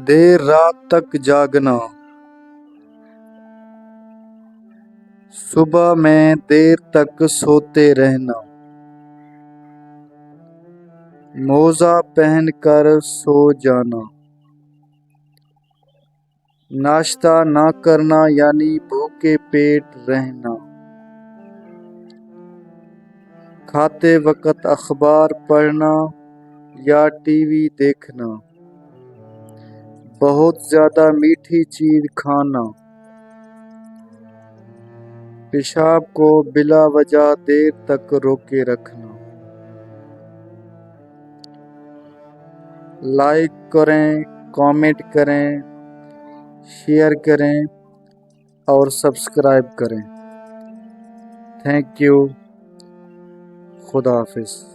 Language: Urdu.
دیر رات تک جاگنا، صبح میں دیر تک سوتے رہنا، موزہ پہن کر سو جانا، ناشتہ نہ کرنا یعنی بھوکے پیٹ رہنا، کھاتے وقت اخبار پڑھنا یا ٹی وی دیکھنا، بہت زیادہ میٹھی چیز کھانا، پیشاب کو بلا وجہ دیر تک روکے رکھنا۔ لائک کریں، کامنٹ کریں، شیئر کریں اور سبسکرائب کریں۔ Thank you. خدا حافظ۔